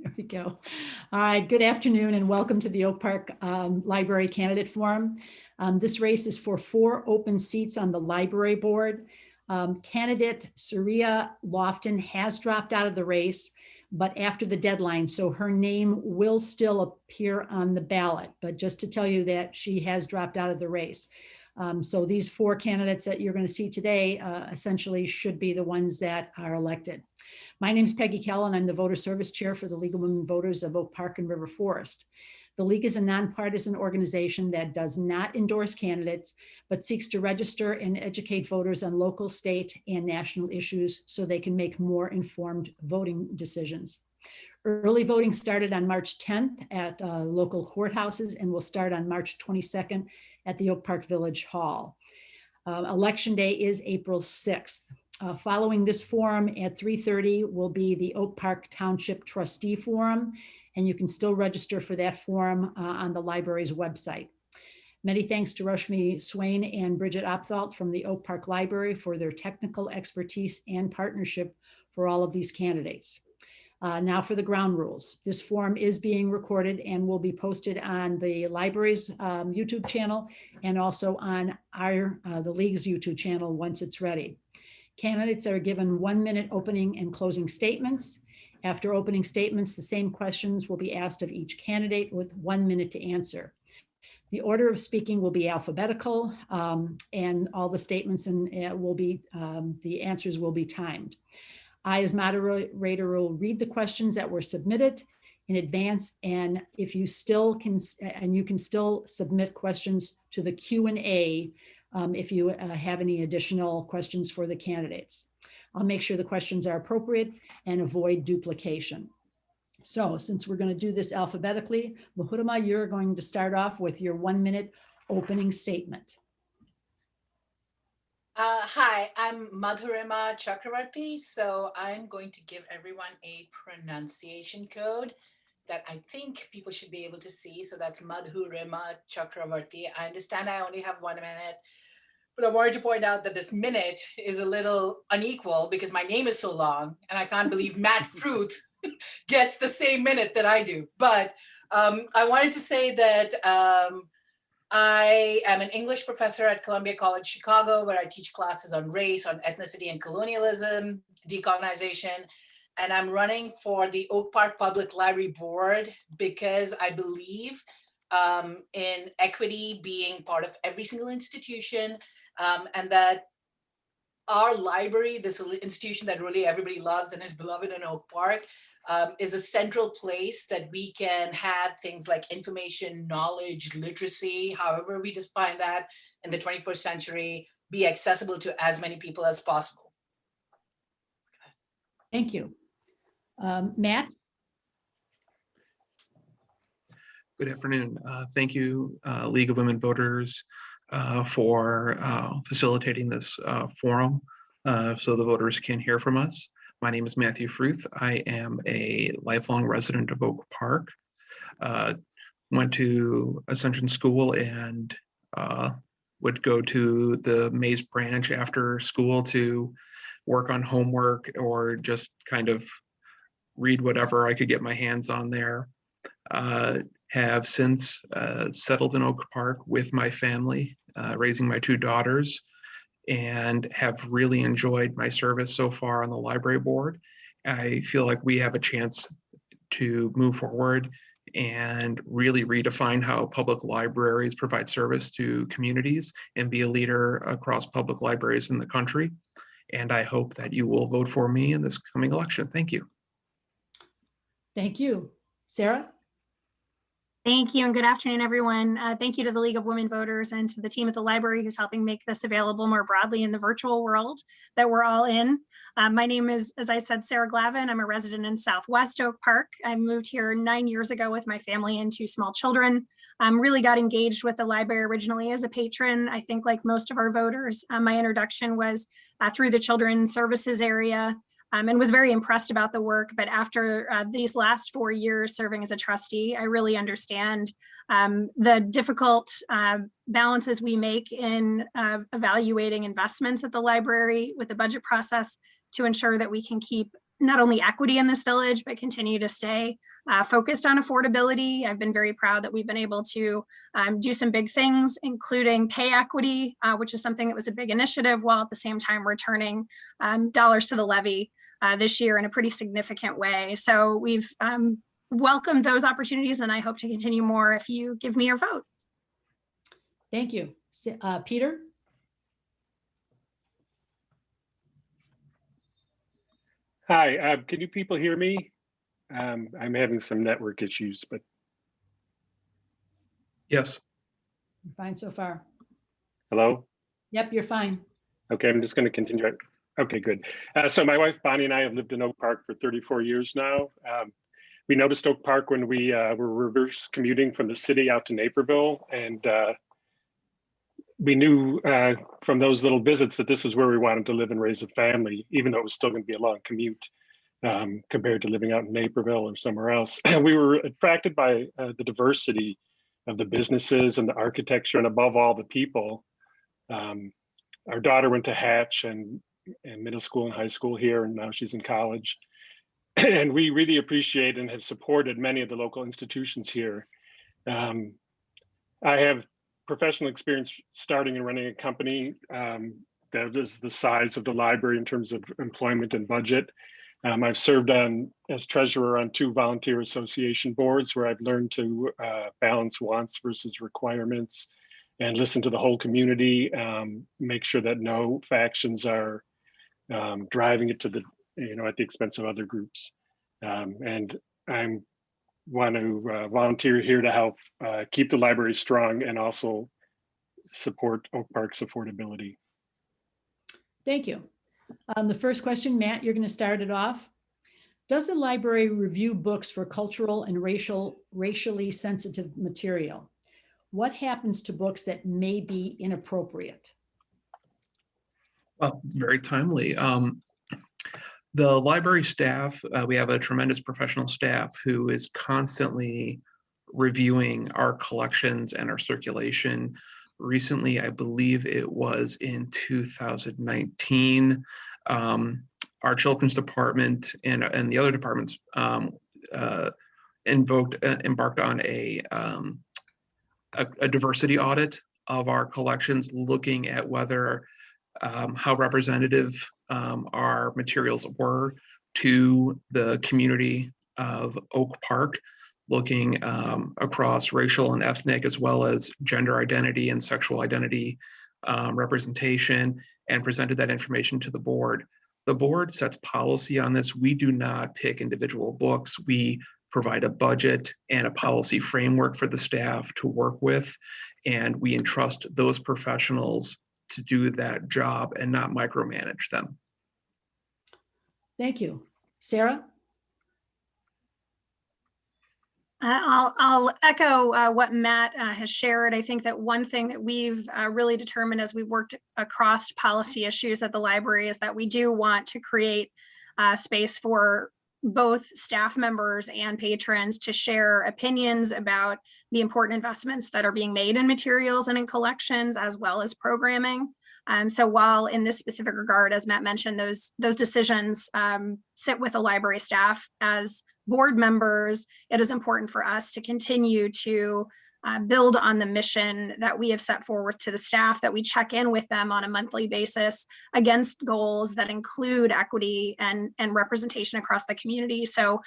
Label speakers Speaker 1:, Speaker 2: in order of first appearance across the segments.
Speaker 1: There we go. All right, good afternoon and welcome to the Oak Park Library Candidate Forum. This race is for 4 open seats on the library board. Candidate Surya Lofton has dropped out of the race, but after the deadline, so her name will still appear on the ballot. But just to tell you that she has dropped out of the race. So these 4 candidates that you're going to see today essentially should be the ones that are elected. My name is Peggy Kell, and I'm the Voter Service Chair for the League of Women Voters of Oak Park and River Forest. The League is a nonpartisan organization that does not endorse candidates, but seeks to register and educate voters on local, state, and national issues so they can make more informed voting decisions. Early voting started on March 10th at local courthouses and will start on March 22nd at the Oak Park Village Hall. Election Day is April 6th. Following this forum at 3:30 will be the Oak Park Township Trustee Forum, and you can still register for that forum on the library's website. Many thanks to Rashmi Swain and Bridget Opthalt from the Oak Park Library for their technical expertise and partnership for all of these candidates. Now for the ground rules. This forum is being recorded and will be posted on the library's YouTube channel and also on the League's YouTube channel once it's ready. Candidates are given 1-minute opening and closing statements. After opening statements, the same questions will be asked of each candidate with 1 minute to answer. The order of speaking will be alphabetical, and all the statements will be, the answers will be timed. I, as moderator, will read the questions that were submitted in advance, and if you still can, and you can still submit questions to the Q&A if you have any additional questions for the candidates. I'll make sure the questions are appropriate and avoid duplication. So since we're going to do this alphabetically, Madhurima, you're going to start off with your 1-minute opening statement.
Speaker 2: Hi, I'm Madhurima Chakraborty. So I'm going to give everyone a pronunciation code that I think people should be able to see. So that's Madhurima Chakraborty. I understand I only have 1 minute, but I wanted to point out that this minute is a little unequal because my name is so long and I can't believe Matt Fruth gets the same minute that I do. But I wanted to say that I am an English professor at Columbia College Chicago, where I teach classes on race, on ethnicity and colonialism, decolonization. And I'm running for the Oak Park Public Library Board because I believe in equity being part of every single institution, and that our library, this institution that really everybody loves and is beloved in Oak Park, is a central place that we can have things like information, knowledge, literacy, however we define that in the 21st century, be accessible to as many people as possible.
Speaker 1: Thank you. Matt?
Speaker 3: Good afternoon. Thank you, League of Women Voters, for facilitating this forum so the voters can hear from us. My name is Matthew Fruth. I am a lifelong resident of Oak Park. Went to Ascension School and would go to the Mays branch after school to work on homework or just kind of read whatever I could get my hands on there. Have since settled in Oak Park with my family, raising my 2 daughters, and have really enjoyed my service so far on the library board. I feel like we have a chance to move forward and really redefine how public libraries provide service to communities and be a leader across public libraries in the country. And I hope that you will vote for me in this coming election. Thank you.
Speaker 1: Thank you. Sarah?
Speaker 4: Thank you and good afternoon, everyone. Thank you to the League of Women Voters and to the team at the library who's helping make this available more broadly in the virtual world that we're all in. My name is, as I said, Sarah Glavin. I'm a resident in Southwest Oak Park. I moved here 9 years ago with my family and 2 small children. Really got engaged with the library originally as a patron. I think like most of our voters, my introduction was through the children's services area. And was very impressed about the work. But after these last 4 years serving as a trustee, I really understand the difficult balances we make in evaluating investments at the library with the budget process to ensure that we can keep not only equity in this village, but continue to stay focused on affordability. I've been very proud that we've been able to do some big things, including pay equity, which is something that was a big initiative, while at the same time returning dollars to the levy this year in a pretty significant way. So we've welcomed those opportunities, and I hope to continue more if you give me your vote.
Speaker 1: Thank you. Peter?
Speaker 5: Hi, can you people hear me? I'm having some network issues, but
Speaker 3: Yes.
Speaker 1: You're fine so far.
Speaker 5: hello?
Speaker 1: Yep, you're fine.
Speaker 5: Okay, I'm just going to continue. Okay, good. So my wife Bonnie and I have lived in Oak Park for 34 years now. We noticed Oak Park when we were reverse commuting from the city out to Naperville, and we knew from those little visits that this was where we wanted to live and raise a family, even though it was still going to be a long commute compared to living out in Naperville or somewhere else. We were attracted by the diversity of the businesses and the architecture, and above all, the people. Our daughter went to Hatch and middle school and high school here, and now she's in college. And we really appreciate and have supported many of the local institutions here. I have professional experience starting and running a company that is the size of the library in terms of employment and budget. I've served as treasurer on 2 volunteer association boards, where I've learned to balance wants versus requirements and listen to the whole community, make sure that no factions are driving it to the, at the expense of other groups. And I want to volunteer here to help keep the library strong and also support Oak Park's affordability.
Speaker 1: Thank you. The first question, Matt, you're going to start it off. Does the library review books for cultural and racially sensitive material? What happens to books that may be inappropriate?
Speaker 3: Well, very timely. The library staff, we have a tremendous professional staff who is constantly reviewing our collections and our circulation. Recently, I believe it was in 2019, our children's department and the other departments embarked on a diversity audit of our collections, looking at whether how representative our materials were to the community of Oak Park, looking across racial and ethnic, as well as gender identity and sexual identity representation, and presented that information to the board. The board sets policy on this. We do not pick individual books. We provide a budget and a policy framework for the staff to work with, and we entrust those professionals to do that job and not micromanage them.
Speaker 1: Thank you. Sarah?
Speaker 4: I'll echo what Matt has shared. I think that one thing that we've really determined as we worked across policy issues at the library is that we do want to create space for both staff members and patrons to share opinions about the important investments that are being made in materials and in collections, as well as programming. So while in this specific regard, as Matt mentioned, those decisions sit with the library staff, as board members, it is important for us to continue to build on the mission that we have set forward to the staff, that we check in with them on a monthly basis against goals that include equity and representation across the community. So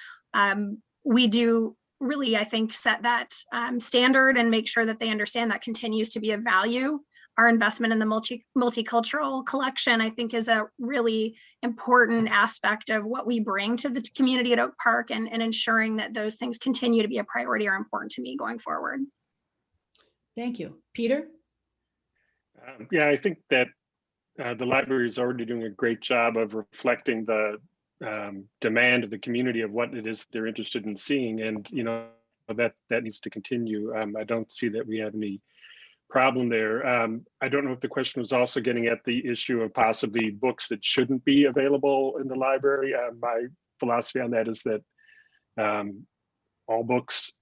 Speaker 4: we do really, I think, set that standard and make sure that they understand that continues to be a value. Our investment in the multicultural collection, I think, is a really important aspect of what we bring to the community at Oak Park, and ensuring that those things continue to be a priority are important to me going forward.
Speaker 1: Thank you. Peter?
Speaker 5: Yeah, I think that the library is already doing a great job of reflecting the demand of the community of what it is they're interested in seeing, and that needs to continue. I don't see that we have any problem there. I don't know if the question was also getting at the issue of possibly books that shouldn't be available in the library. My philosophy on that is that all books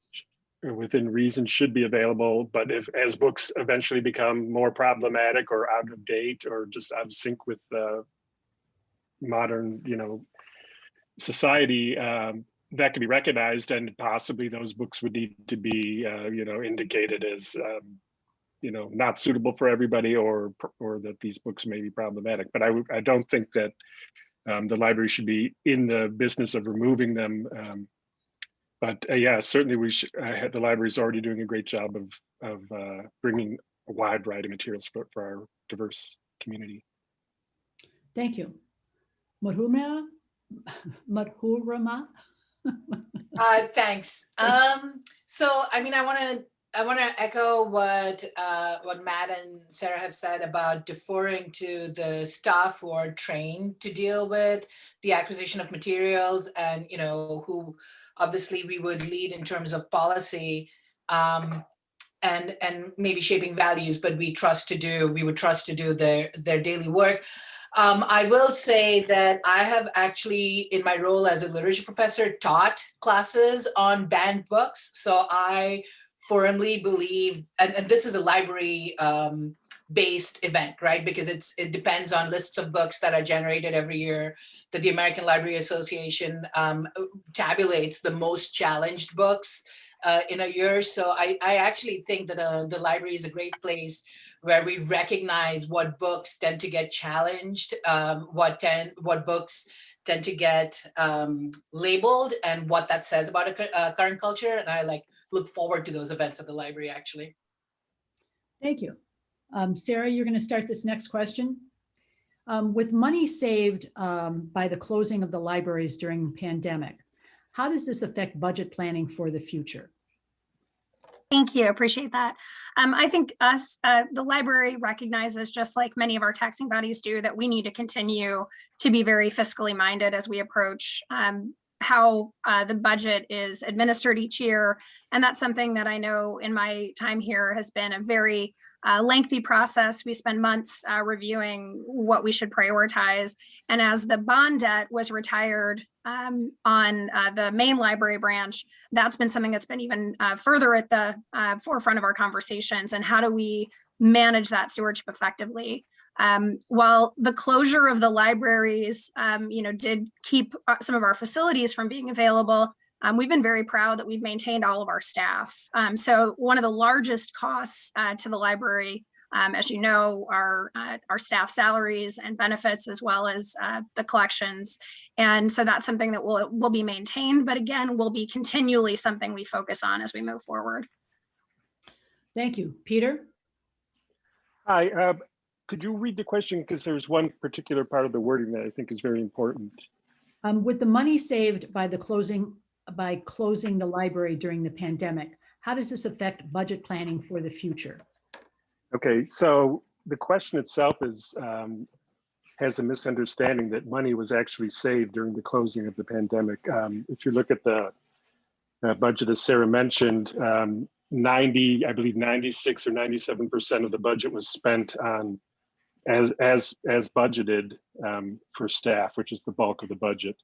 Speaker 5: within reason should be available, but as books eventually become more problematic or out of date or just out of sync with modern society, that can be recognized, and possibly those books would need to be, indicated as, not suitable for everybody, or that these books may be problematic. But I don't think that the library should be in the business of removing them. But yeah, certainly we should. The library is already doing a great job of bringing a wide variety of materials for our diverse community.
Speaker 1: Thank you. Madhurima?
Speaker 2: Thanks. So, I mean, I want to echo what Matt and Sarah have said about deferring to the staff who are trained to deal with the acquisition of materials, and who obviously we would lead in terms of policy, and maybe shaping values, but we would trust to do their daily work. I will say that I have actually, in my role as a literature professor, taught classes on banned books. So I firmly believe, and this is a library based event, right? Because it depends on lists of books that are generated every year, that the American Library Association tabulates the most challenged books in a year. So I actually think that the library is a great place where we recognize what books tend to get challenged, what books tend to get labeled, and what that says about a current culture. And I look forward to those events at the library, actually.
Speaker 1: Thank you. Sarah, you're going to start this next question. With money saved by the closing of the libraries during the pandemic, how does this affect budget planning for the future?
Speaker 4: Thank you. Appreciate that. I think the library recognizes, just like many of our taxing bodies do, that we need to continue to be very fiscally minded as we approach how the budget is administered each year. And that's something that I know in my time here has been a very lengthy process. We spend months reviewing what we should prioritize. And as the bond debt was retired on the main library branch, that's been something that's been even further at the forefront of our conversations. And how do we manage that stewardship effectively? While the closure of the libraries, did keep some of our facilities from being available, we've been very proud that we've maintained all of our staff. So one of the largest costs to the library, as you know, are our staff salaries and benefits, as well as the collections. And so that's something that will be maintained, but again, will be continually something we focus on as we move forward.
Speaker 1: Thank you. Peter?
Speaker 5: Hi. Could you read the question? Because there's one particular part of the wording that I think is very important.
Speaker 1: With the money saved by closing the library during the pandemic, how does this affect budget planning for the future?
Speaker 5: Okay, so the question itself has a misunderstanding that money was actually saved during the closing of the pandemic. If you look at the budget, as Sarah mentioned, 96 or 97% of the budget was spent on as budgeted for staff, which is the bulk of the budget.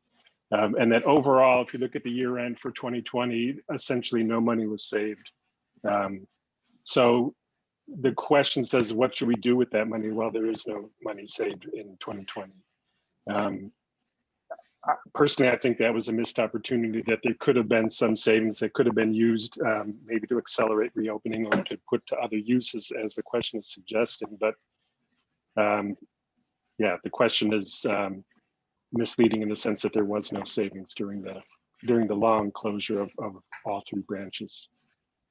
Speaker 5: And that overall, if you look at the year end for 2020, essentially no money was saved. So the question says, what should we do with that money? Well, there is no money saved in 2020. Personally, I think that was a missed opportunity, that there could have been some savings that could have been used maybe to accelerate reopening or to put to other uses, as the question is suggesting. But yeah, the question is misleading in the sense that there was no savings during the long closure of all three branches.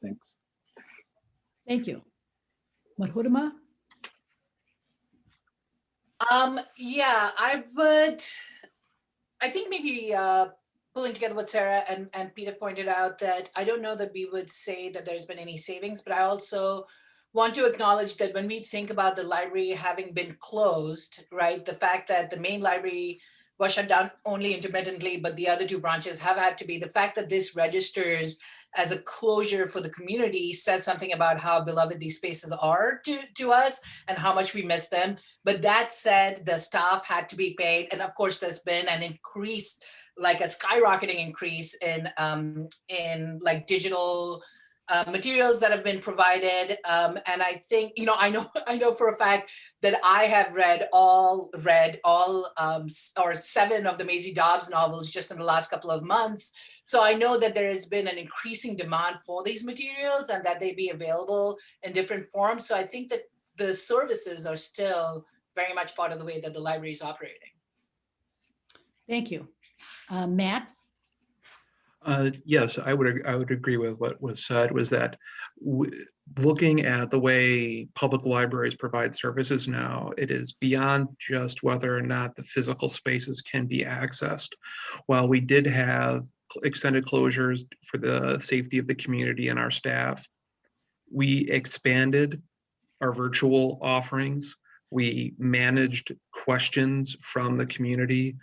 Speaker 5: Thanks.
Speaker 1: Thank you. Madhurima?
Speaker 2: Yeah, I think maybe pulling together what Sarah and Peter pointed out, that I don't know that we would say that there's been any savings, but I also want to acknowledge that when we think about the library having been closed, right, the fact that the main library was shut down only intermittently, but the other two branches have had to be, the fact that this registers as a closure for the community says something about how beloved these spaces are to us and how much we miss them. But that said, the staff had to be paid. And of course, there's been an increase, like a skyrocketing increase in like digital materials that have been provided. And I think, I know for a fact that I have read all or 7 of the Maisie Dobbs novels just in the last couple of months. So I know that there has been an increasing demand for these materials and that they be available in different forms. So I think that the services are still very much part of the way that the library is operating.
Speaker 1: Thank you. Matt?
Speaker 3: Yes, I would agree with what was said, was that looking at the way public libraries provide services now, it is beyond just whether or not the physical spaces can be accessed. While we did have extended closures for the safety of the community and our staff, we expanded our virtual offerings. We managed questions from the community.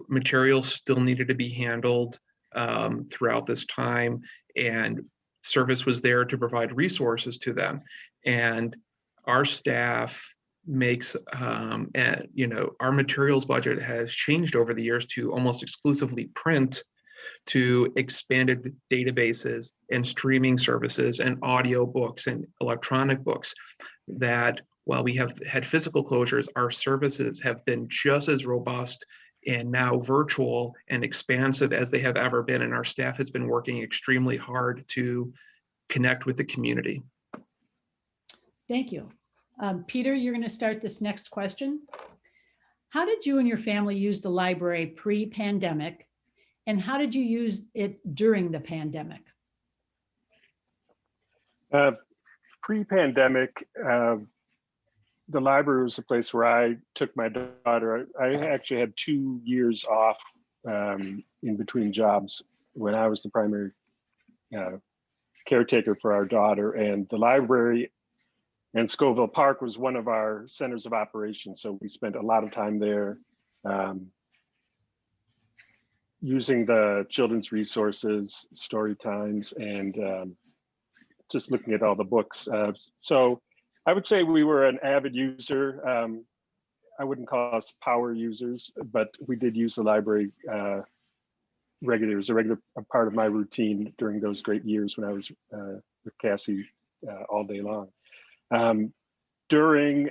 Speaker 3: Materials still needed to be handled throughout this time, and service was there to provide resources to them. And our staff makes, our materials budget has changed over the years to almost exclusively print, to expanded databases and streaming services and audio books and electronic books, that while we have had physical closures, our services have been just as robust and now virtual and expansive as they have ever been. And our staff has been working extremely hard to connect with the community.
Speaker 1: Thank you. Peter, you're going to start this next question. How did you and your family use the library pre-pandemic, and how did you use it during the pandemic?
Speaker 5: Pre-pandemic, the library was a place where I took my daughter. I actually had 2 years off in between jobs when I was the primary caretaker for our daughter, and the library and Scoville Park was one of our centers of operations. So we spent a lot of time there using the children's resources, story times, and just looking at all the books. So I would say we were an avid user. I wouldn't call us power users, but we did use the library regularly. It was a part of my routine during those great years when I was with Cassie all day long. During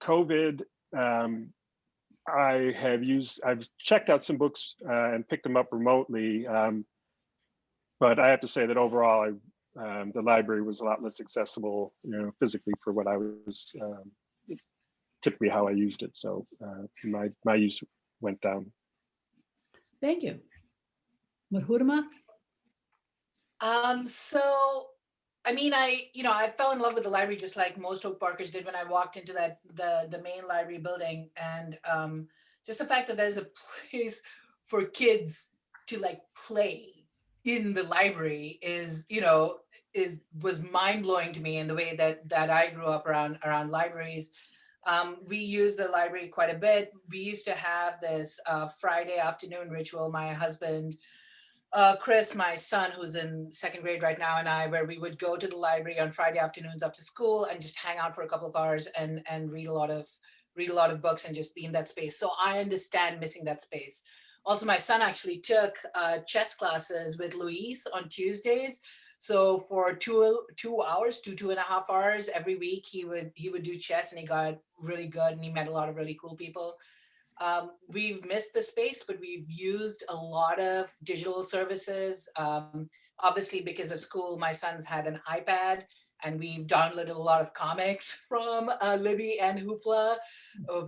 Speaker 5: COVID, I've checked out some books and picked them up remotely, but I have to say that overall, the library was a lot less accessible, physically for what I was typically how I used it. So my use went down.
Speaker 1: Thank you. Madhurima?
Speaker 2: So, I mean, I fell in love with the library just like most Oak Parkers did when I walked into the main library building, and just the fact that there's a place for kids to like play in the library was mind-blowing to me in the way that I grew up around libraries. We use the library quite a bit. We used to have this Friday afternoon ritual, my husband, Chris, my son, who's in 2nd grade right now, and I, where we would go to the library on Friday afternoons after school and just hang out for a couple of hours and read a lot of books and just be in that space. So I understand missing that space. Also, my son actually took chess classes with Luis on Tuesdays. So for 2.5 hours every week, he would do chess, and he got really good, and he met a lot of really cool people. We've missed the space, but we've used a lot of digital services. Obviously, because of school, my son's had an iPad, and we've downloaded a lot of comics from Libby and Hoopla.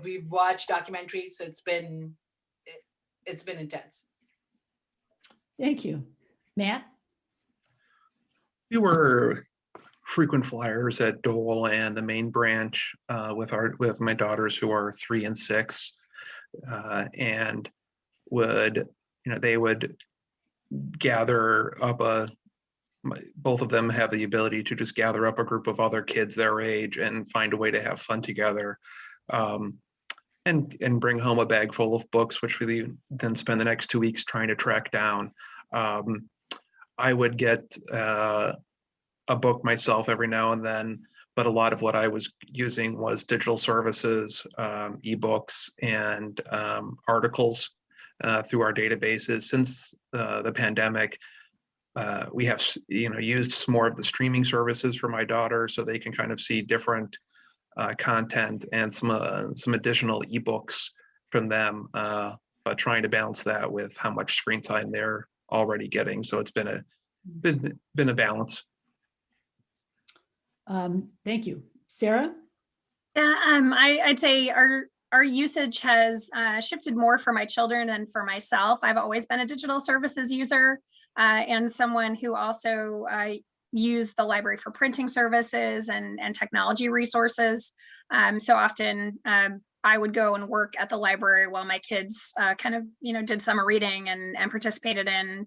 Speaker 2: We've watched documentaries, so it's been intense.
Speaker 1: Thank you. Matt?
Speaker 3: We were frequent flyers at Dole and the main branch with my daughters who are 3 and 6, and they would gather up both of them have the ability to just gather up a group of other kids their age and find a way to have fun together, and bring home a bag full of books, which we then spend the next 2 weeks trying to track down. I would get a book myself every now and then, but a lot of what I was using was digital services, ebooks, and articles through our databases. Since the pandemic, we have, used some more of the streaming services for my daughter so they can kind of see different content and some additional ebooks from them, but trying to balance that with how much screen time they're already getting. So it's been a balance.
Speaker 1: Thank you. Sarah?
Speaker 4: Yeah, I'd say our usage has shifted more for my children than for myself. I've always been a digital services user and someone who also used the library for printing services and technology resources. So often I would go and work at the library while my kids kind of, did summer reading and participated in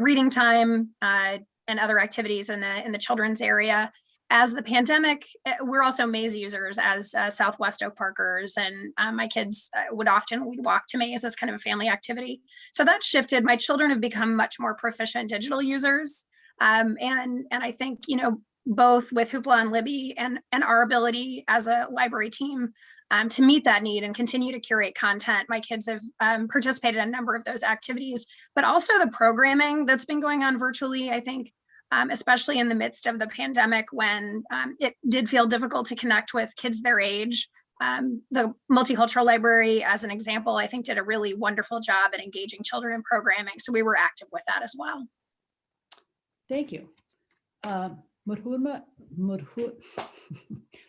Speaker 4: reading time and other activities in the children's area. As the pandemic, we're also maze users as Southwest Oak Parkers, and my kids we'd walk to maze as kind of a family activity. So that shifted. My children have become much more proficient digital users, and I think both with Hoopla and Libby and our ability as a library team to meet that need and continue to curate content. My kids have participated in a number of those activities, but also the programming that's been going on virtually, I think. Especially in the midst of the pandemic when it did feel difficult to connect with kids their age. The Multicultural Library, as an example, I think did a really wonderful job at engaging children in programming. So we were active with that as well.
Speaker 1: Thank you. Madhurima,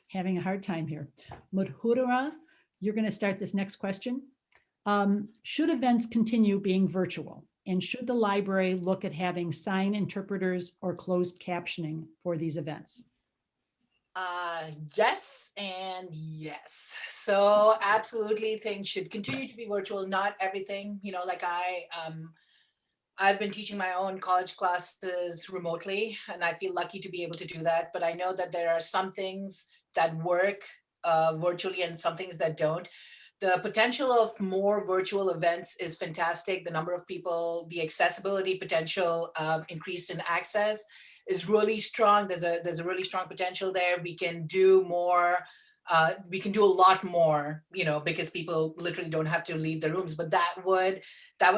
Speaker 1: having a hard time here. Madhurima, you're going to start this next question. Should events continue being virtual? And should the library look at having sign interpreters or closed captioning for these events?
Speaker 2: Yes and yes. So absolutely things should continue to be virtual, not everything, like I've been teaching my own college classes remotely, and I feel lucky to be able to do that. But I know that there are some things that work virtually and some things that don't. The potential of more virtual events is fantastic. The number of people, the accessibility potential, increased in access is really strong. There's a really strong potential there. We can do more. We can do a lot more, because people literally don't have to leave the rooms. But that would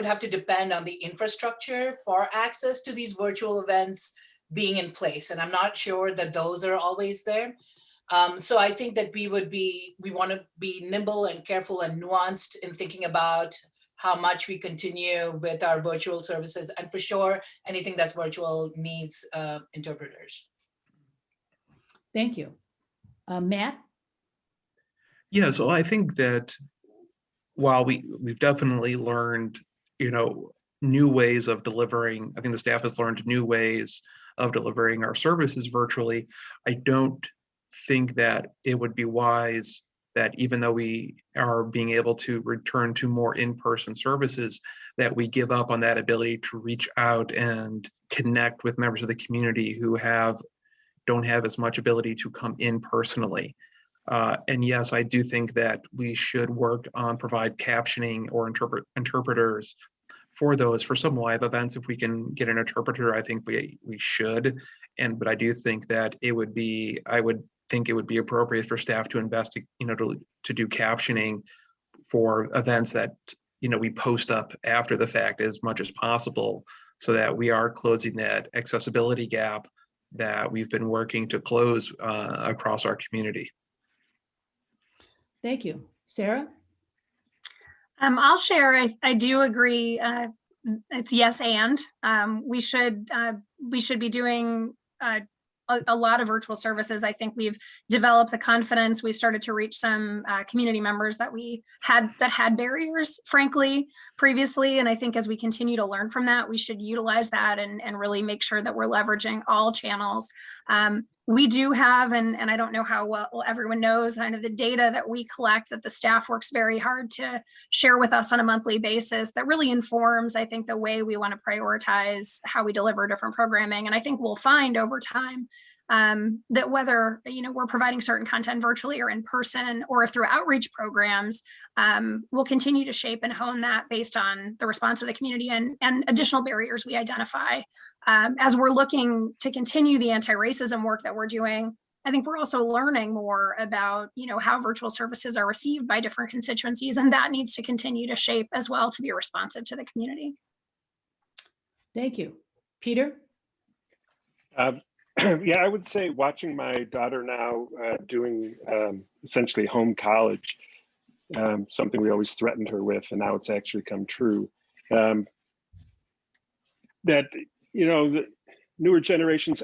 Speaker 2: have to depend on the infrastructure for access to these virtual events being in place. And I'm not sure that those are always there. So I think that we want to be nimble and careful and nuanced in thinking about how much we continue with our virtual services. And for sure, anything that's virtual needs interpreters.
Speaker 1: Thank you. Matt?
Speaker 3: Yeah, so I think that while we've definitely learned, new ways of delivering, I think the staff has learned new ways of delivering our services virtually. I don't think that it would be wise that even though we are being able to return to more in-person services, that we give up on that ability to reach out and connect with members of the community who don't have as much ability to come in personally. And yes, I do think that we should work on provide captioning or interpreters for some live events. If we can get an interpreter, I think we should. But I do think that I would think it would be appropriate for staff to invest, to do captioning for events that, we post up after the fact as much as possible, so that we are closing that accessibility gap that we've been working to close across our community.
Speaker 1: Thank you. Sarah?
Speaker 4: I'll share. I do agree. It's yes, and we should be doing a lot of virtual services. I think we've developed the confidence. We've started to reach some community members that had barriers, frankly, previously. And I think as we continue to learn from that, we should utilize that and really make sure that we're leveraging all channels. We do have, and I don't know how well everyone knows, kind of the data that we collect that the staff works very hard to share with us on a monthly basis that really informs, I think, the way we want to prioritize how we deliver different programming. And I think we'll find over time that whether we're providing certain content virtually or in person or through outreach programs, we'll continue to shape and hone that based on the response of the community and additional barriers we identify. As we're looking to continue the anti-racism work that we're doing, I think we're also learning more about how virtual services are received by different constituencies, and that needs to continue to shape as well to be responsive to the community.
Speaker 1: Thank you. Peter?
Speaker 5: Yeah, I would say watching my daughter now doing essentially home college, something we always threatened her with, and now it's actually come true. That, the newer generations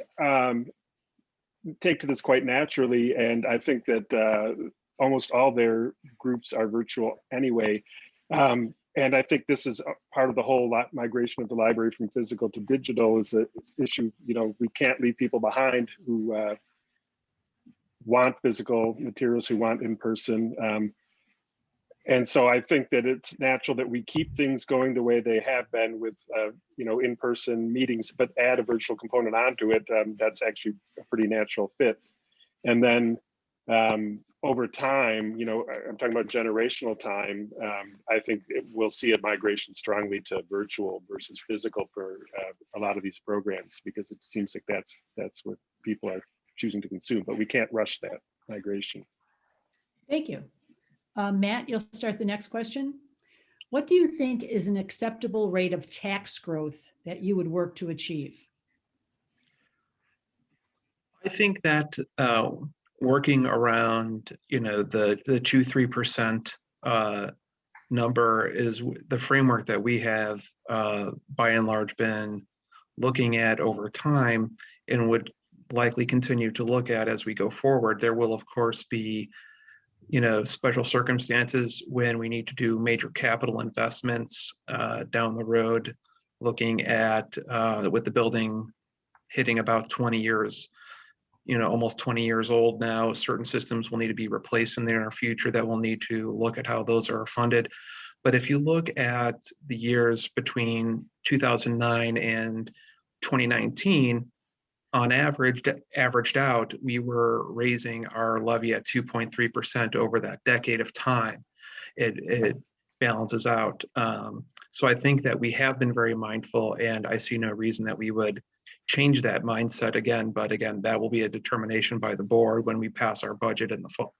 Speaker 5: take to this quite naturally, and I think that almost all their groups are virtual anyway. And I think this is part of the whole migration of the library from physical to digital is an issue. We can't leave people behind who want physical materials, who want in person. And so I think that it's natural that we keep things going the way they have been with, in-person meetings, but add a virtual component onto it. That's actually a pretty natural fit. And then over time, I'm talking about generational time, I think we'll see a migration strongly to virtual versus physical for a lot of these programs, because it seems like that's what people are choosing to consume, but we can't rush that migration.
Speaker 1: Thank you. Matt, you'll start the next question. What do you think is an acceptable rate of tax growth that you would work to achieve?
Speaker 3: I think that working around, the 2-3% number is the framework that we have by and large been looking at over time and would likely continue to look at as we go forward. There will, of course, be special circumstances when we need to do major capital investments down the road, looking at with the building hitting about 20 years, almost 20 years old now. Certain systems will need to be replaced in the near future that we'll need to look at how those are funded. But if you look at the years between 2009 and 2019, on averaged out, we were raising our levy at 2.3% over that decade of time. It balances out. So I think that we have been very mindful, and I see no reason that we would change that mindset again. But again, that will be a determination by the board when we pass our budget in the fall.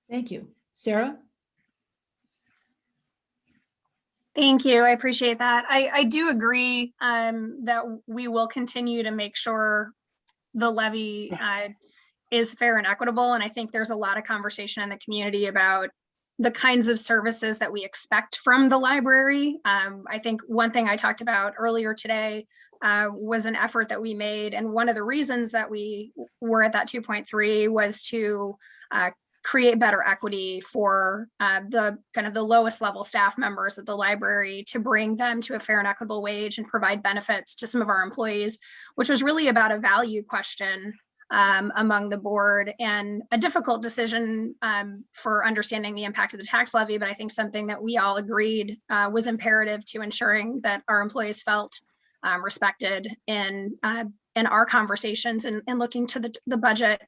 Speaker 1: Thank you. Sarah?
Speaker 4: Thank you. I appreciate that. I do agree that we will continue to make sure the levy is fair and equitable. And I think there's a lot of conversation in the community about the kinds of services that we expect from the library. I think one thing I talked about earlier today was an effort that we made. And one of the reasons that we were at that 2.3 was to create better equity for the kind of the lowest level staff members at the library, to bring them to a fair and equitable wage and provide benefits to some of our employees, which was really about a value question among the board, and a difficult decision for understanding the impact of the tax levy, but I think something that we all agreed was imperative to ensuring that our employees felt respected in our conversations and looking to the budget.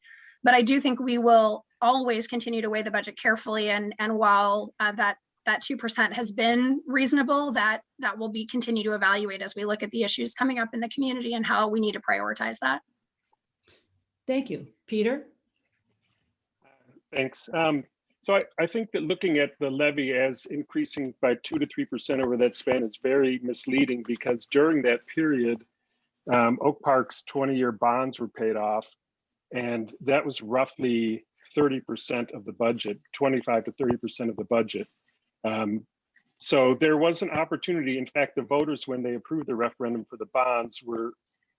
Speaker 4: But I do think we will always continue to weigh the budget carefully, and while that 2% has been reasonable, that will be continue to evaluate as we look at the issues coming up in the community and how we need to prioritize that.
Speaker 1: Thank you. Peter?
Speaker 5: Thanks. So I think that looking at the levy as increasing by 2 to 3% over that span is very misleading, because during that period, Oak Park's 20-year bonds were paid off, and that was roughly 30% of the budget, 25 to 30% of the budget. So there was an opportunity. In fact, the voters, when they approved the referendum for the bonds,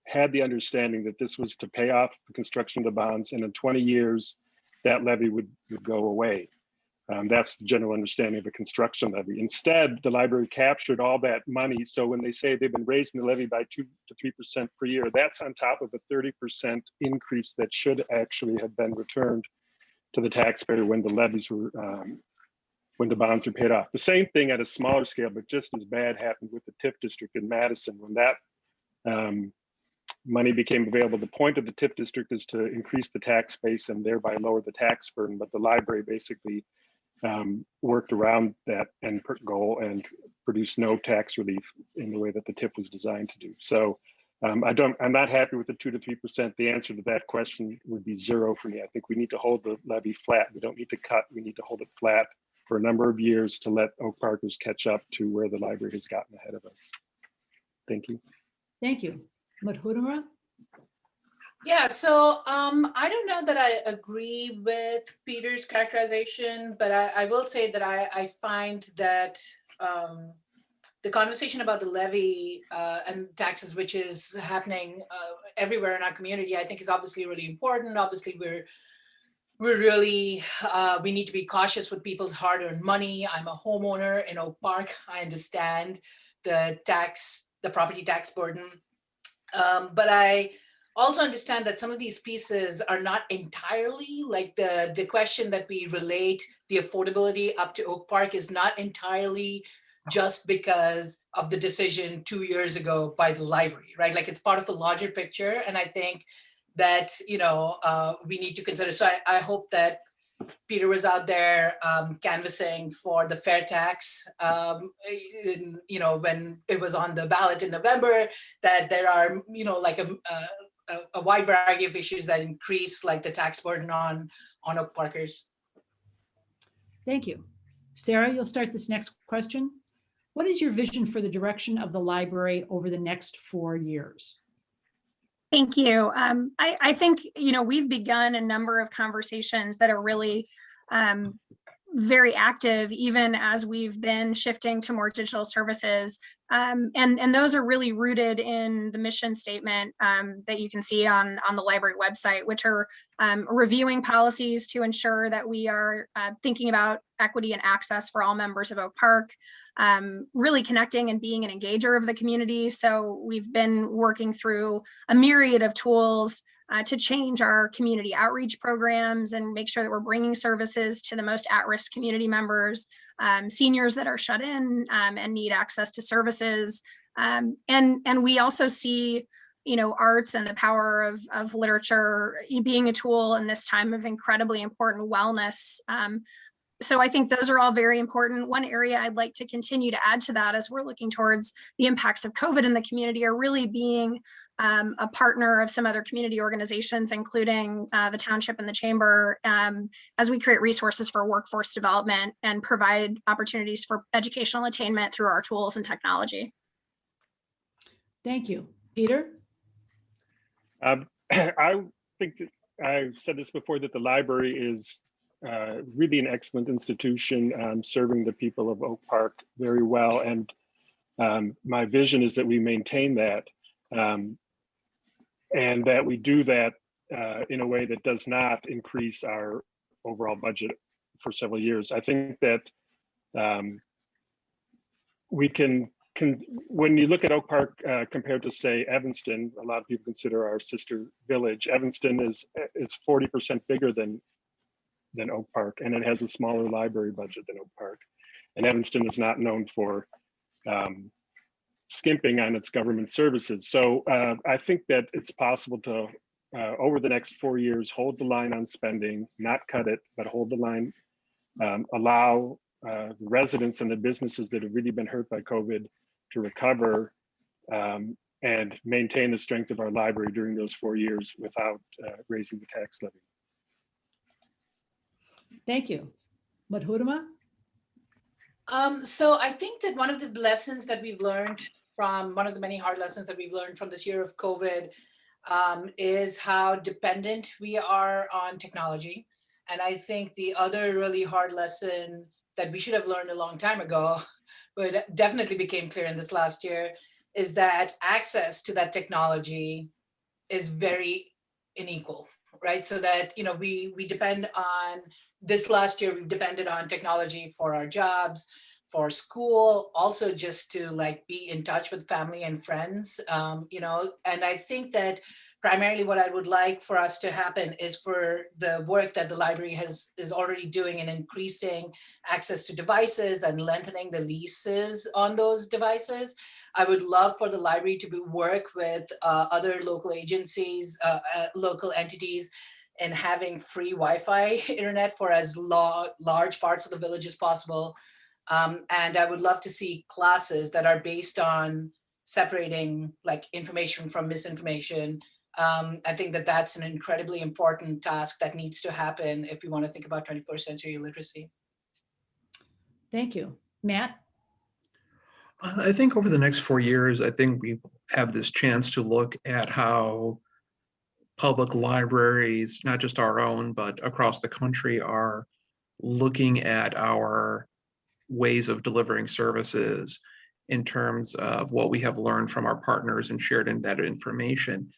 Speaker 5: had the understanding that this was to pay off the construction of the bonds, and in 20 years, that levy would go away. That's the general understanding of a construction levy. Instead, the library captured all that money. So when they say they've been raising the levy by 2 to 3% per year, that's on top of a 30% increase that should actually have been returned to the taxpayer when the levies were, when the bonds were paid off. The same thing at a smaller scale, but just as bad, happened with the TIF district in Madison. When that money became available, the point of the TIF district is to increase the tax base and thereby lower the tax burden, but the library basically worked around that end goal and produced no tax relief in the way that the TIF was designed to do. So I'm not happy with the 2 to 3%. The answer to that question would be 0 for me. I think we need to hold the levy flat. We don't need to cut. We need to hold it flat for a number of years to let Oak Parkers catch up to where the library has gotten ahead of us. Thank you.
Speaker 1: Thank you. Madhurima?
Speaker 2: Yeah, so I don't know that I agree with Peter's characterization, but I will say that I find that the conversation about the levy and taxes, which is happening everywhere in our community, I think is obviously really important. Obviously, we're really, we need to be cautious with people's hard-earned money. I'm a homeowner in Oak Park. I understand the property tax burden. But I also understand that some of these pieces are not entirely, like the question that we relate the affordability up to Oak Park is not entirely just because of the decision 2 years ago by the library, right? Like it's part of a larger picture. And I think that, we need to consider. So I hope that Peter was out there canvassing for the fair tax, when it was on the ballot in November, that there are, like a wide variety of issues that increase like the tax burden on Oak Parkers.
Speaker 1: Thank you. Sarah, you'll start this next question. What is your vision for the direction of the library over the next 4 years?
Speaker 4: Thank you. I think, we've begun a number of conversations that are really very active, even as we've been shifting to more digital services. And those are really rooted in the mission statement that you can see on the library website, which are reviewing policies to ensure that we are thinking about equity and access for all members of Oak Park, really connecting and being an engager of the community. So we've been working through a myriad of tools to change our community outreach programs and make sure that we're bringing services to the most at-risk community members, seniors that are shut in and need access to services. And we also see, arts and the power of literature being a tool in this time of incredibly important wellness. So I think those are all very important. One area I'd like to continue to add to that as we're looking towards the impacts of COVID in the community are really being a partner of some other community organizations, including the township and the chamber, as we create resources for workforce development and provide opportunities for educational attainment through our tools and technology.
Speaker 1: Thank you. Peter?
Speaker 5: I think that I've said this before, that the library is really an excellent institution, serving the people of Oak Park very well. And my vision is that we maintain that, and that we do that in a way that does not increase our overall budget for several years. I think that we can, when you look at Oak Park compared to, say, Evanston, a lot of people consider our sister village. Evanston is 40% bigger than Oak Park, and it has a smaller library budget than Oak Park. And Evanston is not known for skimping on its government services. So I think that it's possible to, over the next 4 years, hold the line on spending, not cut it, but hold the line, allow the residents and the businesses that have really been hurt by COVID to recover, and maintain the strength of our library during those 4 years without raising the tax levy.
Speaker 1: Thank you. Madhurima?
Speaker 2: So I think that one of the lessons that we've learned from, one of the many hard lessons that we've learned from this year of COVID is how dependent we are on technology. And I think the other really hard lesson that we should have learned a long time ago, but it definitely became clear in this last year, is that access to that technology is very unequal, right? So that, we depend on, this last year, we've depended on technology for our jobs, for school, also just to be in touch with family and friends, and I think that primarily what I would like for us to happen is for the work that the library is already doing in increasing access to devices and lengthening the leases on those devices. I would love for the library to work with other local agencies, local entities, and having free Wi-Fi internet for as large parts of the village as possible. And I would love to see classes that are based on separating information from misinformation. I think that that's an incredibly important task that needs to happen if we want to think about 21st century literacy.
Speaker 1: Thank you. Matt?
Speaker 3: I think over the next 4 years, I think we have this chance to look at how public libraries, not just our own, but across the country, are looking at our ways of delivering services in terms of what we have learned from our partners and shared embedded information,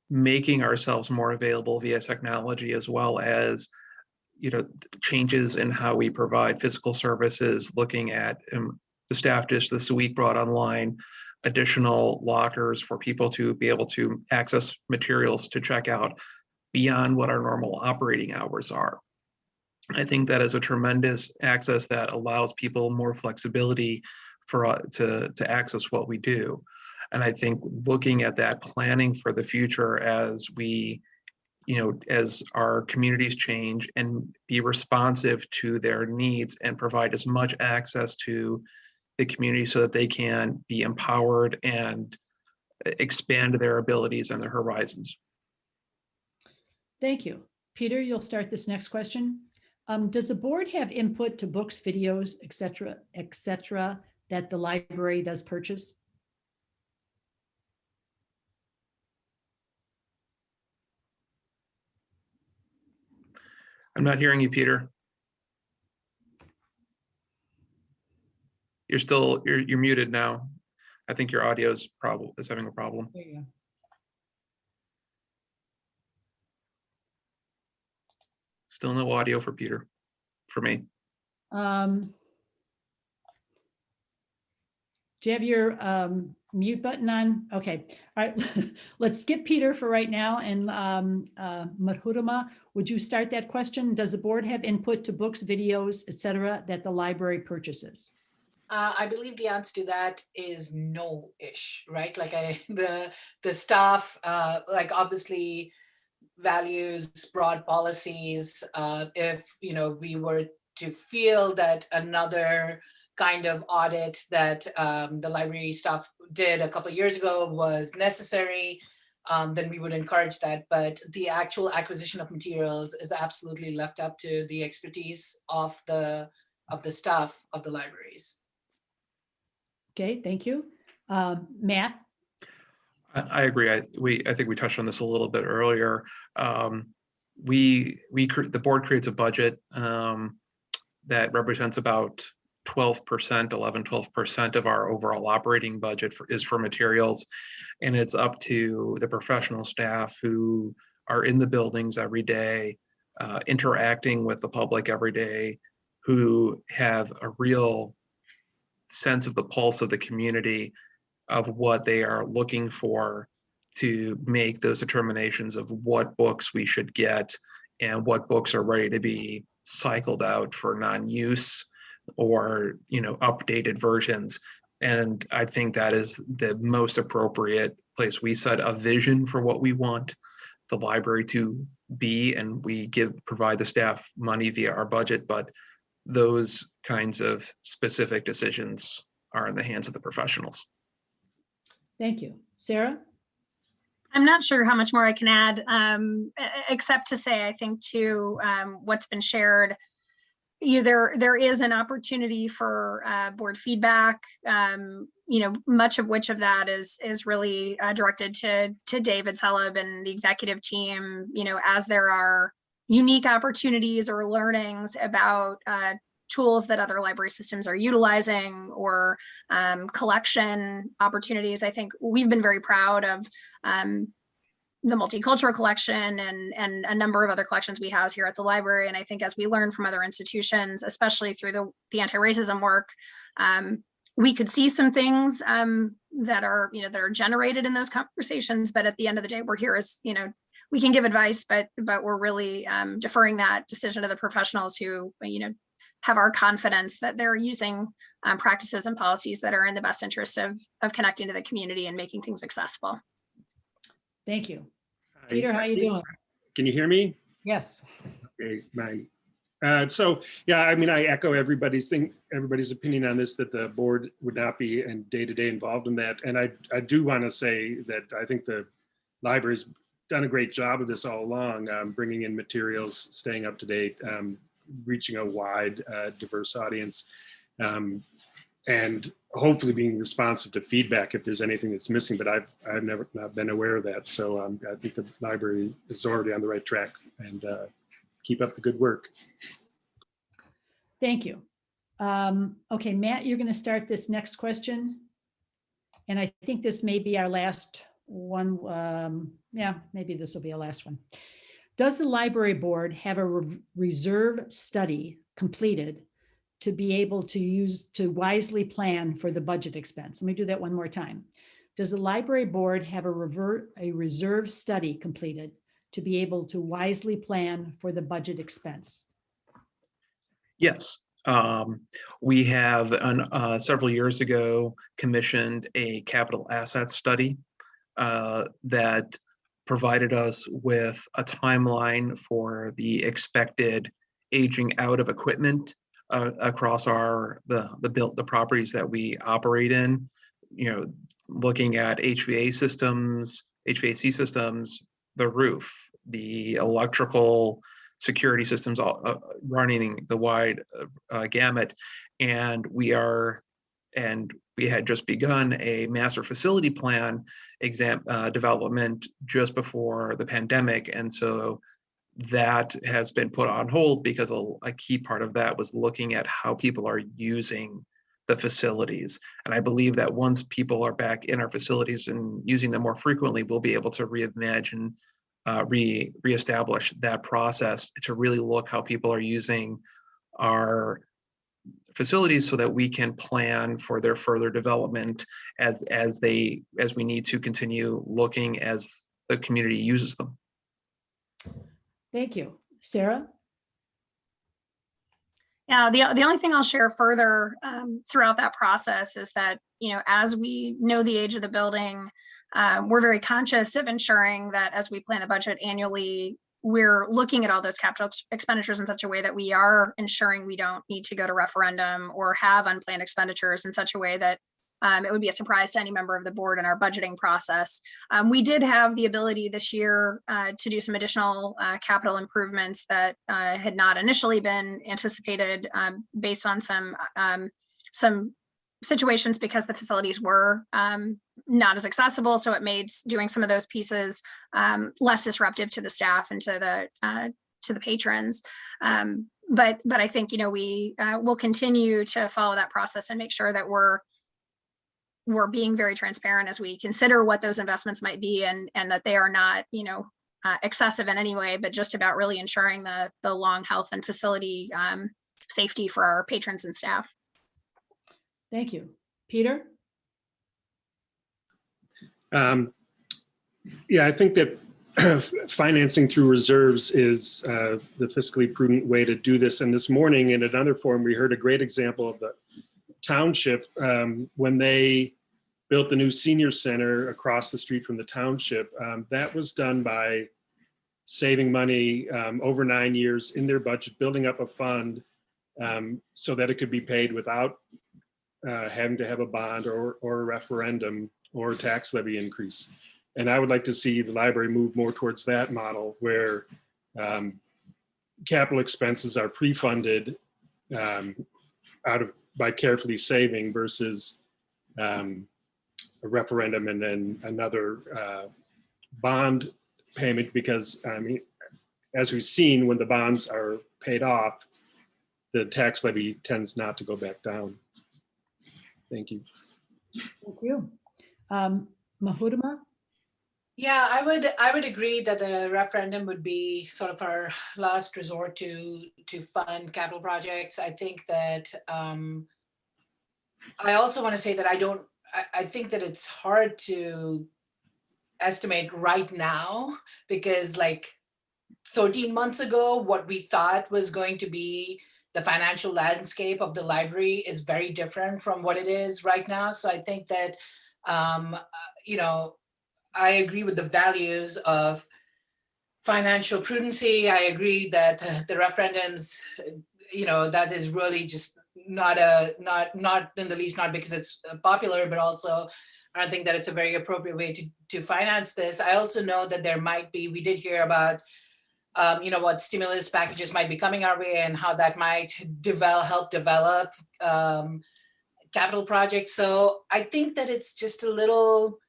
Speaker 3: making ourselves more available via technology, as well as changes in how we provide physical services, looking at the staff just this week brought online additional lockers for people to be able to access materials to check out beyond what our normal operating hours are. I think that is a tremendous access that allows people more flexibility to access what we do. And I think looking at that, planning for the future as we, as our communities change, and be responsive to their needs and provide as much access to the community so that they can be empowered and expand their abilities and their horizons.
Speaker 1: Thank you. Peter, you'll start this next question. Does the board have input to books, videos, et cetera, that the library does purchase?
Speaker 3: I'm not hearing you, Peter. You're muted now. I think your audio is having a problem.
Speaker 1: There you go.
Speaker 3: Still no audio for Peter, for me.
Speaker 1: Do you have your mute button on? Okay, all right. Let's skip Peter for right now. And Madhurima, would you start that question? Does the board have input to books, videos, et cetera, that the library purchases?
Speaker 2: I believe the answer to that is no-ish, right? Like the staff, like obviously values, broad policies. If we were to feel that another kind of audit that the library staff did a couple of years ago was necessary, then we would encourage that. But the actual acquisition of materials is absolutely left up to the expertise of the staff of the libraries.
Speaker 1: Okay, thank you. Matt?
Speaker 3: I agree. I think we touched on this a little bit earlier. The board creates a budget that represents about 12% of our overall operating budget is for materials. And it's up to the professional staff who are in the buildings every day, interacting with the public every day, who have a real sense of the pulse of the community, of what they are looking for, to make those determinations of what books we should get and what books are ready to be cycled out for non-use or updated versions. And I think that is the most appropriate place. We set a vision for what we want the library to be, and we provide the staff money via our budget, but those kinds of specific decisions are in the hands of the professionals.
Speaker 1: Thank you. Sarah?
Speaker 4: I'm not sure how much more I can add, except to say, I think to what's been shared, there is an opportunity for board feedback, much of which of that is really directed to David Seleb and the executive team, as there are unique opportunities or learnings about tools that other library systems are utilizing, or collection opportunities. I think we've been very proud of the multicultural collection and a number of other collections we house here at the library. And I think as we learn from other institutions, especially through the anti-racism work, we could see some things that are generated in those conversations. But at the end of the day, we're here as, we can give advice, but we're really deferring that decision to the professionals who, have our confidence that they're using practices and policies that are in the best interest of connecting to the community and making things accessible.
Speaker 1: Thank you. Peter, how are you doing?
Speaker 5: Can you hear me?
Speaker 1: Yes.
Speaker 5: Okay, so yeah, I echo everybody's opinion on this, that the board would not be in day-to-day involved in that. And I do want to say that I think the library's done a great job of this all along, bringing in materials, staying up to date, reaching a wide, diverse audience. And hopefully being responsive to feedback if there's anything that's missing, but I've never not been aware of that. So I think the library is already on the right track, and keep up the good work.
Speaker 1: Thank you. Okay, Matt, you're going to start this next question. And I think this may be our last one. Yeah, maybe this will be our last one. Does the library board have a reserve study completed to be able to use to wisely plan for the budget expense? Let me do that one more time. Does the library board have a reserve study completed to be able to wisely plan for the budget expense?
Speaker 3: Yes. We have several years ago commissioned a capital asset study that provided us with a timeline for the expected aging out of equipment across the properties that we operate in. You know, looking at HVAC systems, the roof, the electrical security systems, running the wide gamut, and we had just begun a master facility plan development just before the pandemic, and so that has been put on hold because a key part of that was looking at how people are using the facilities. And I believe that once people are back in our facilities and using them more frequently, we'll be able to reimagine, reestablish that process to really look how people are using our facilities so that we can plan for their further development as we need to continue looking as the community uses them.
Speaker 1: Thank you. Sarah?
Speaker 4: Yeah, the only thing I'll share further throughout that process is that, you know, as we know the age of the building, we're very conscious of ensuring that as we plan the budget annually, we're looking at all those capital expenditures in such a way that we are ensuring we don't need to go to referendum or have unplanned expenditures in such a way that it would be a surprise to any member of the board in our budgeting process. We did have the ability this year to do some additional capital improvements that had not initially been anticipated based on some situations because the facilities were not as accessible. So it made doing some of those pieces less disruptive to the staff and to the patrons. But I think, you know, we will continue to follow that process and make sure that we're being very transparent as we consider what those investments might be, and that they are not, you know, excessive in any way, but just about really ensuring the long health and facility safety for our patrons and staff.
Speaker 1: Thank you. Peter?
Speaker 5: Yeah, I think that financing through reserves is the fiscally prudent way to do this. And this morning in another forum, we heard a great example of the township when they built the new senior center across the street from the township. That was done by saving money over 9 years in their budget, building up a fund so that it could be paid without having to have a bond or a referendum or a tax levy increase. And I would like to see the library move more towards that model where capital expenses are pre-funded by carefully saving versus a referendum and then another bond payment, because I mean, as we've seen, when the bonds are paid off, the tax levy tends not to go back down. Thank you.
Speaker 1: Thank you. Madhurima?
Speaker 2: Yeah, I would agree that the referendum would be sort of our last resort to fund capital projects. I think that I also want to say that I think that it's hard to estimate right now, because like 13 months ago, what we thought was going to be the financial landscape of the library is very different from what it is right now. So I think that, you know, I agree with the values of financial prudency. I agree that the referendums, you know, that is really just not in the least, not because it's popular, but also I don't think that it's a very appropriate way to finance this. I also know that there might be, we did hear about, you know, what stimulus packages might be coming our way and how that might help develop capital projects. So I think that it's just a little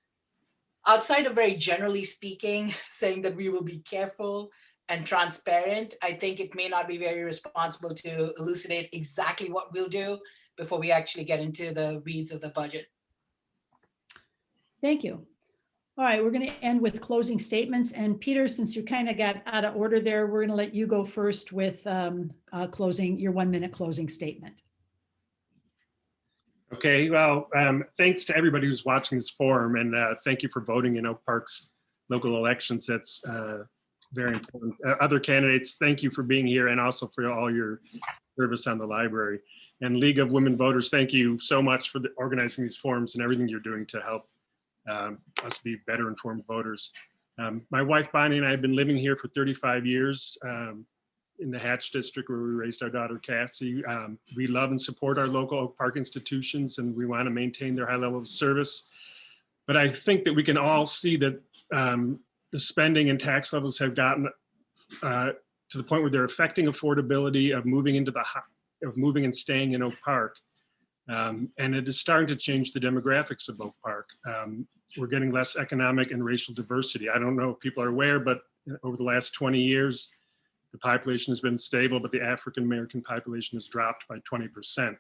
Speaker 2: outside of very generally speaking, saying that we will be careful and transparent. I think it may not be very responsible to elucidate exactly what we'll do before we actually get into the weeds of the budget.
Speaker 1: Thank you. All right, we're going to end with closing statements. And Peter, since you kind of got out of order there, we're going to let you go first with closing your 1-minute closing statement.
Speaker 5: Okay, well, thanks to everybody who's watching this forum, and thank you for voting in Oak Park's local elections. That's very important. Other candidates, thank you for being here and also for all your service on the library. And League of Women Voters, thank you so much for organizing these forums and everything you're doing to help us be better informed voters. My wife Bonnie and I have been living here for 35 years in the Hatch district where we raised our daughter Cassie. We love and support our local Oak Park institutions, and we want to maintain their high level of service. But I think that we can all see that the spending and tax levels have gotten to the point where they're affecting affordability of moving and staying in Oak Park. And it is starting to change the demographics of Oak Park. We're getting less economic and racial diversity. I don't know if people are aware, but over the last 20 years, the population has been stable, but the African-American population has dropped by 20%.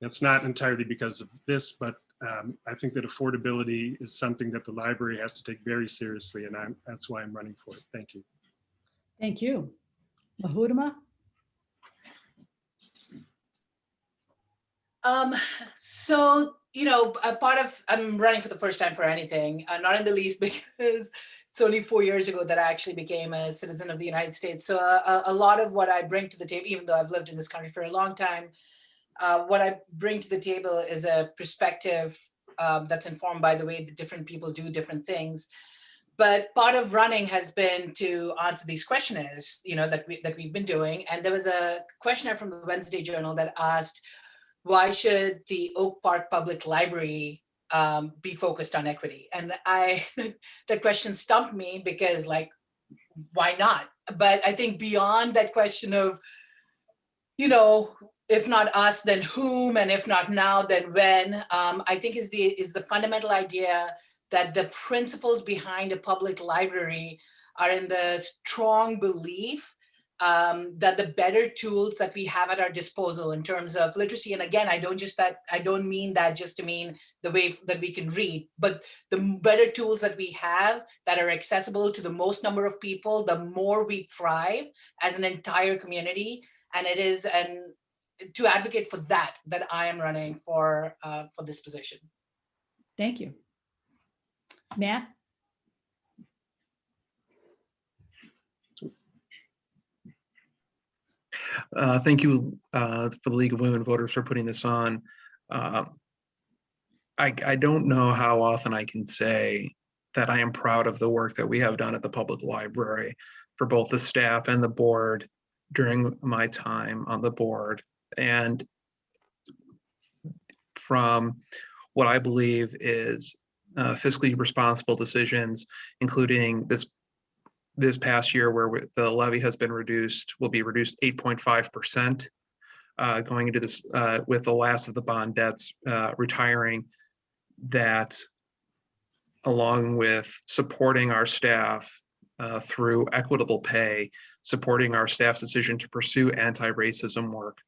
Speaker 5: That's not entirely because of this, but I think that affordability is something that the library has to take very seriously, and that's why I'm running for it. Thank you.
Speaker 1: Thank you. Madhurima?
Speaker 2: So, you know, I'm running for the first time for anything, not in the least because it's only 4 years ago that I actually became a citizen of the United States. So a lot of what I bring to the table, even though I've lived in this country for a long time, what I bring to the table is a perspective that's informed by the way that different people do different things. But part of running has been to answer these questionnaires, you know, that we've been doing. And there was a questionnaire from the Wednesday Journal that asked, why should the Oak Park Public Library be focused on equity? And that question stumped me because, like, why not? But I think beyond that question of, you know, if not us, then whom, and if not now, then when, I think is the fundamental idea that the principles behind a public library are in the strong belief that the better tools that we have at our disposal in terms of literacy, and again, I don't mean that just to mean the way that we can read, but the better tools that we have that are accessible to the most number of people, the more we thrive as an entire community. And it is to advocate for that I am running for this position.
Speaker 1: Thank you. Matt?
Speaker 3: Thank you for the League of Women Voters for putting this on. I don't know how often I can say that I am proud of the work that we have done at the public library for both the staff and the board during my time on the board. And from what I believe is fiscally responsible decisions, including this past year where the levy has been will be reduced 8.5%, going into this with the last of the bond debts retiring, that along with supporting our staff through equitable pay, supporting our staff's decision to pursue anti-racism work,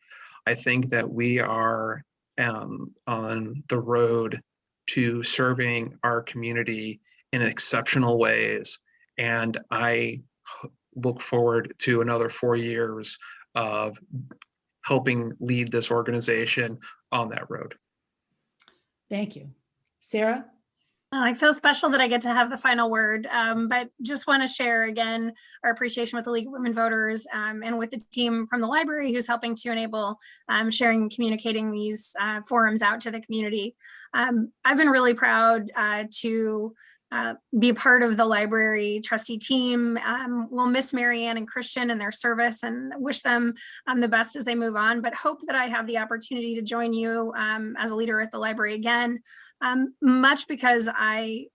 Speaker 3: I think that we are on the road to serving our community in exceptional ways. And I look forward to another 4 years of helping lead this organization on that road.
Speaker 1: Thank you. Sarah?
Speaker 4: I feel special that I get to have the final word, but just want to share again our appreciation with the League of Women Voters and with the team from the library who's helping to enable sharing and communicating these forums out to the community. I've been really proud to be part of the library trustee team. We'll miss Marianne and Christian and their service and wish them the best as they move on, but hope that I have the opportunity to join you as a leader at the library again. Much because I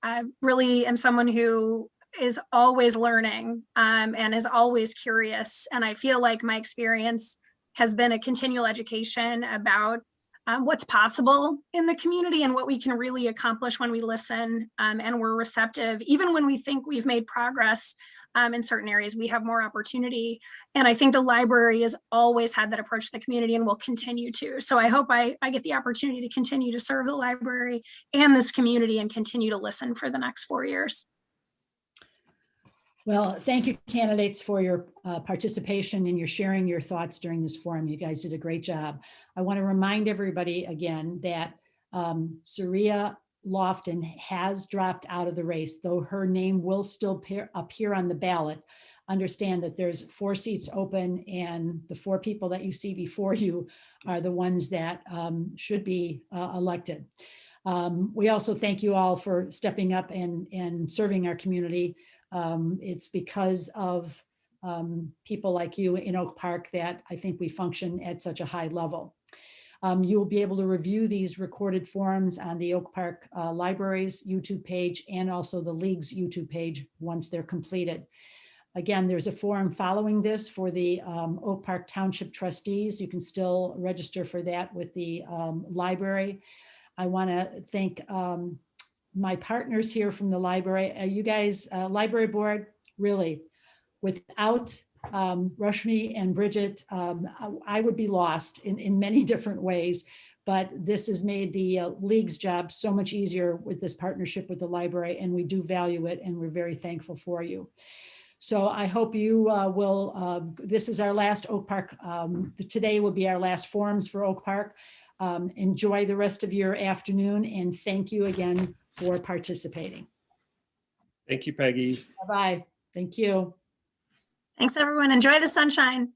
Speaker 4: really am someone who is always learning and is always curious. And I feel like my experience has been a continual education about what's possible in the community and what we can really accomplish when we listen and we're receptive. Even when we think we've made progress in certain areas, we have more opportunity. And I think the library has always had that approach to the community and will continue to. So I hope I get the opportunity to continue to serve the library and this community and continue to listen for the next 4 years.
Speaker 1: Well, thank you, candidates, for your participation and your sharing your thoughts during this forum. You guys did a great job. I want to remind everybody again that Saria Lofton has dropped out of the race, though her name will still appear on the ballot. Understand that there's 4 seats open, and the 4 people that you see before you are the ones that should be elected. We also thank you all for stepping up and serving our community. It's because of people like you in Oak Park that I think we function at such a high level. You will be able to review these recorded forums on the Oak Park Library's YouTube page and also the League's YouTube page once they're completed. Again, there's a forum following this for the Oak Park Township trustees. You can still register for that with the library. I want to thank my partners here from the library. You guys, library board, really, without Rashmi and Bridget, I would be lost in many different ways, but this has made the League's job so much easier with this partnership with the library, and we do value it, and we're very thankful for you. So I hope you will, this is our last Oak Park, today will be our last forums for Oak Park. Enjoy the rest of your afternoon, and thank you again for participating.
Speaker 6: Thank you, Peggy.
Speaker 1: Bye-bye. Thank you.
Speaker 4: Thanks, everyone. Enjoy the sunshine.